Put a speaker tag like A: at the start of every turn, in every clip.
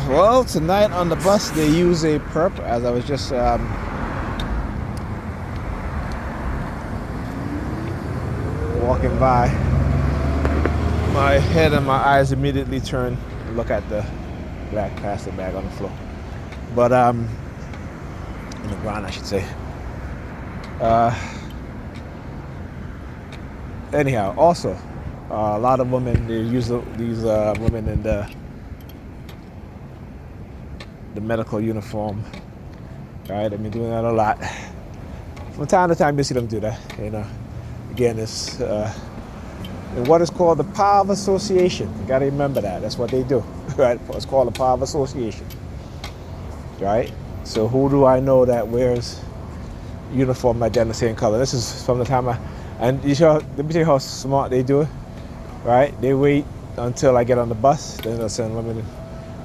A: Well, tonight on the bus they use a perp. As I was just walking by, my head and my eyes immediately turn and look at the black plastic bag on the floor. But on the ground, I should say. Anyhow, also a lot of women, they use these women in the medical uniform, right? I've been doing that a lot. From time to time, you see them do that. Again, it's in what is called the power of association. You got to remember that. That's what they do, right? It's called the power of association, right? So who do I know that wears uniform like that in the same color? This is from the time let me tell you how smart they do it, right? They wait until I get on the bus, then they'll send women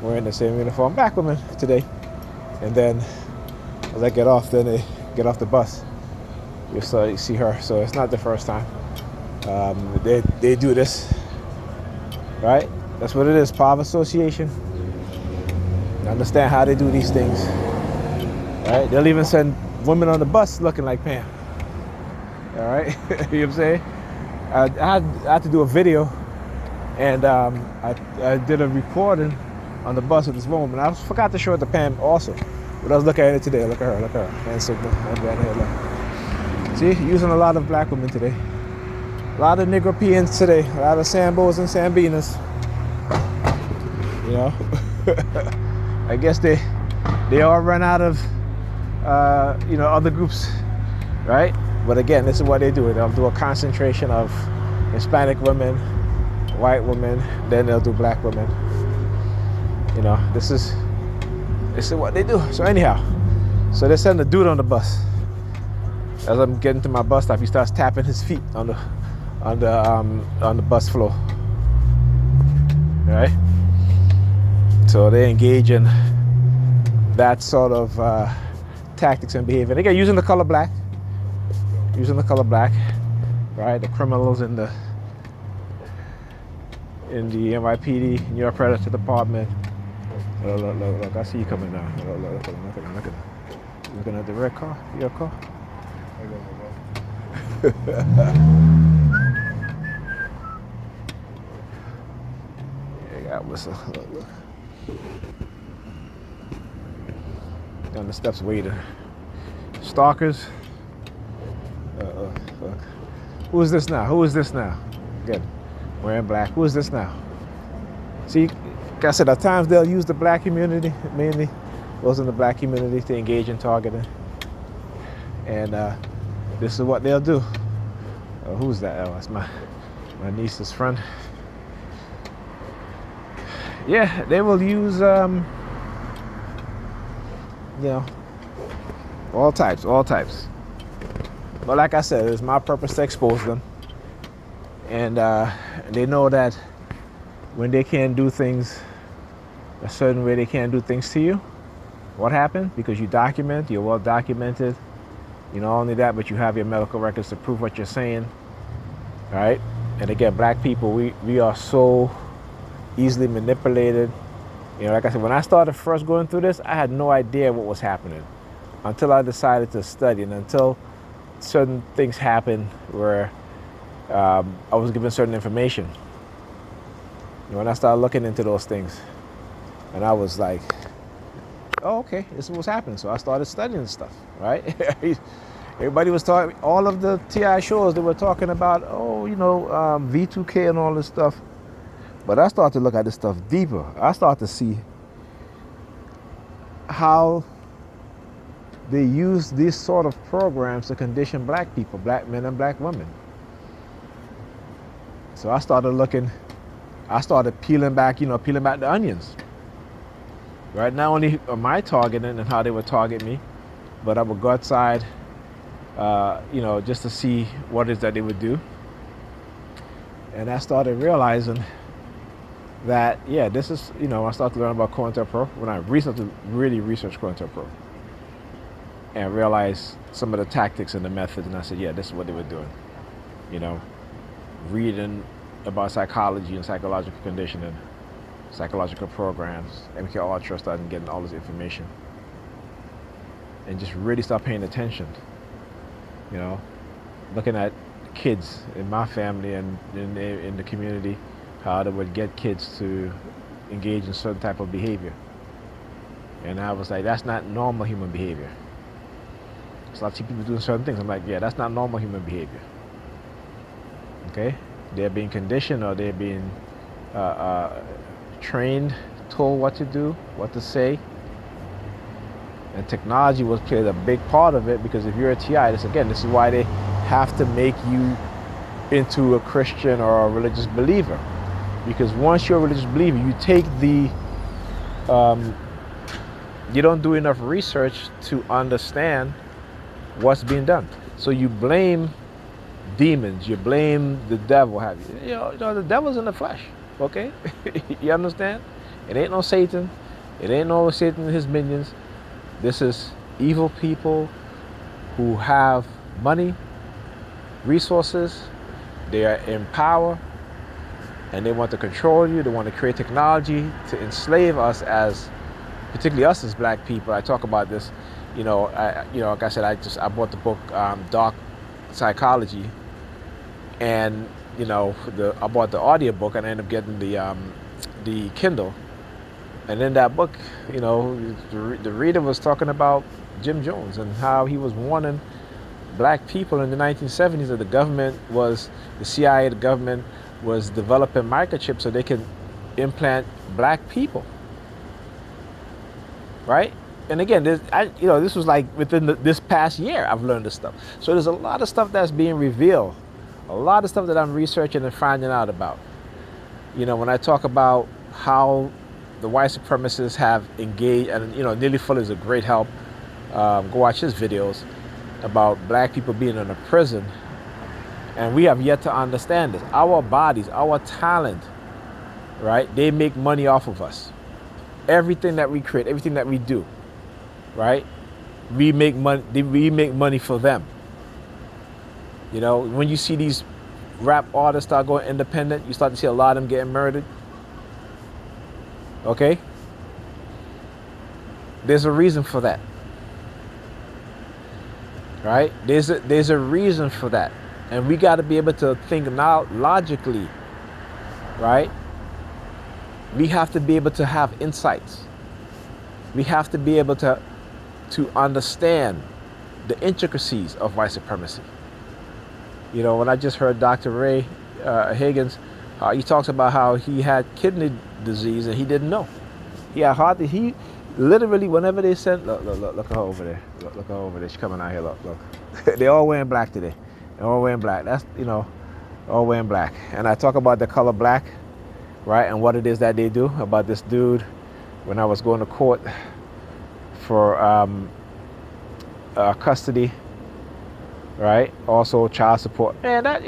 A: wearing the same uniform, black women today, and then as I get off, then they get off the bus. You see her, so it's not the first time. They do this, right? That's what it is, power of association. Understand how they do these things, right? They'll even send women on the bus looking like Pam. All right, you know what I'm saying? I had to do a video, and I did a recording on the bus with this woman. I forgot to show it to Pam also, but I was looking at it today. Look at her, hand signal, See, using a lot of black women today, a lot of Negropeans today, a lot of Sambos and Sambenas. I guess they all run out of other groups, right? But again, this is what they do. They'll do a concentration of Hispanic women, white women, then they'll do black women. This is what they do. So anyhow, so they send a dude on the bus. As I'm getting to my bus stop, he starts tapping his feet on the bus floor. Right? So they engage in that sort of tactics and behavior. They get using the color black, right? The criminals in the NYPD, New York Predator Department. Look, I see you coming now. Look at him. Looking at the red car, your car. Yeah, got whistle. Look. On the steps waiting. Stalkers. Look. Who is this now? Again, wearing black. Who is this now? See, like I said, at times they'll use the black community, mainly those in the black community, to engage in targeting. And this is what they'll do. Who's that? Oh, that's my niece's friend. Yeah, they will use, all types. But like I said, it's my purpose to expose them. And they know that when they can't do things a certain way, they can't do things to you. What happened? Because you're well documented. Not only that, but you have your medical records to prove what you're saying, right? And again, black people, we are so easily manipulated. Like I said, when I started first going through this, I had no idea what was happening until I decided to study, and until certain things happened where I was given certain information. When I started looking into those things, and I was like, oh, okay, this is what's happening. So I started studying stuff, right? Everybody was talking, all of the TI shows, they were talking about, V2K and all this stuff. But I started to look at this stuff deeper. I started to see how they use these sort of programs to condition black people, black men and black women. So I started peeling back the onions. Right? Not only am I targeting and how they would target me, but I would go outside, just to see what it is that they would do. And I started realizing that, this is, I started to learn about COINTELPRO when I really researched COINTELPRO and realized some of the tactics and the methods. And I said, this is what they were doing. Reading about psychology and psychological conditioning, psychological programs, MK Ultra, started getting all this information, and just really start paying attention. You know, looking at kids in my family and in the community, how they would get kids to engage in certain type of behavior. And I was like, that's not normal human behavior. So I see people doing certain things. I'm like, yeah, that's not normal human behavior. Okay? They're being conditioned, or they're being trained, told what to do, what to say. And technology was played a big part of it, because if you're a TI, this is why they have to make you into a Christian or a religious believer. Because once you're a religious believer, you take the you don't do enough research to understand what's being done. So you blame demons, you blame the devil, have you? You know the devil's in the flesh, okay? You understand? It ain't no Satan. It ain't no Satan and his minions. This is evil people who have money, resources, they are in power, and they want to control you. They want to create technology to enslave us, as particularly us as black people. I talk about this, like I said, I bought the book Dark Psychology, and I bought the audio book, and I ended up getting the Kindle. And in that book, the reader was talking about Jim Jones and how he was warning black people in the 1970s that the CIA, the government was developing microchips so they can implant black people. Right? And again, this was like within this past year I've learned this stuff. So there's a lot of stuff that's being revealed, a lot of stuff that I'm researching and finding out about. When I talk about how the white supremacists have engaged, and Neely Fuller is a great help. Go watch his videos about black people being in a prison, and we have yet to understand this. Our bodies, our talent, right? They make money off of us. Everything that we create, everything that we do, right? We make money. We make money for them. When you see these rap artists start going independent, you start to see a lot of them getting murdered. Okay? There's a reason for that. Right? There's a reason for that. And we got to be able to think now logically. Right? We have to be able to have insights. We have to be able to understand the intricacies of white supremacy. When I just heard Dr. Ray Higgins, he talks about how he had kidney disease and he didn't know. He literally, whenever they sent, look at her over there. Look at her over there. She's coming out here. Look. They're all wearing black today. They're all wearing black. That's, all wearing black. And I talk about the color black, right? And what it is that they do. About this dude, when I was going to court for custody, right? Also child support. And that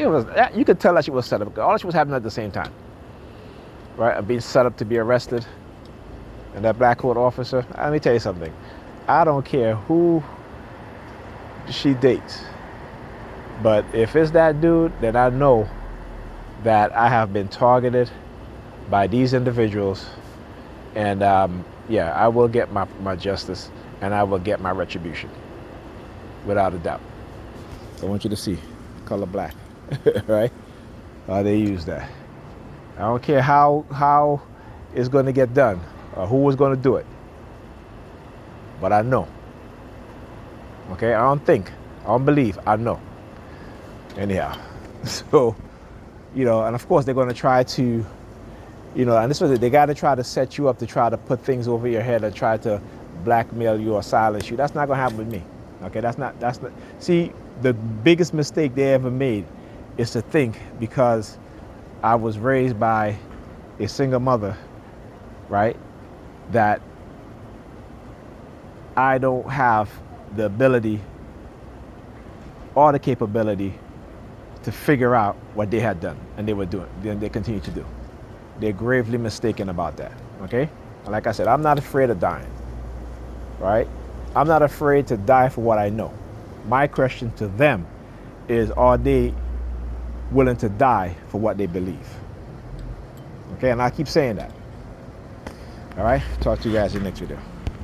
A: you could tell that she was set up. All that she was happening at the same time. Right? And being set up to be arrested. And that black court officer, let me tell you something. I don't care who she dates. But if it's that dude, then I know that I have been targeted by these individuals. And I will get my justice, and I will get my retribution. Without a doubt. I want you to see color black, right? They use that. I don't care how it's going to get done or who is going to do it, but I know. Okay, I don't think, I don't believe, I know. Anyhow, so and of course they're going to try to, and this was it. They got to try to set you up to try to put things over your head and try to blackmail you or silence you. That's not going to happen with me. Okay, that's not. See, the biggest mistake they ever made is to think because I was raised by a single mother, right, that I don't have the ability or the capability to figure out what they had done and they were doing, and they continue to do. They're gravely mistaken about that, okay? And like I said, I'm not afraid of dying, right? I'm not afraid to die for what I know. My question to them is, are they willing to die for what they believe? Okay, and I keep saying that. All right, talk to you guys in the next video.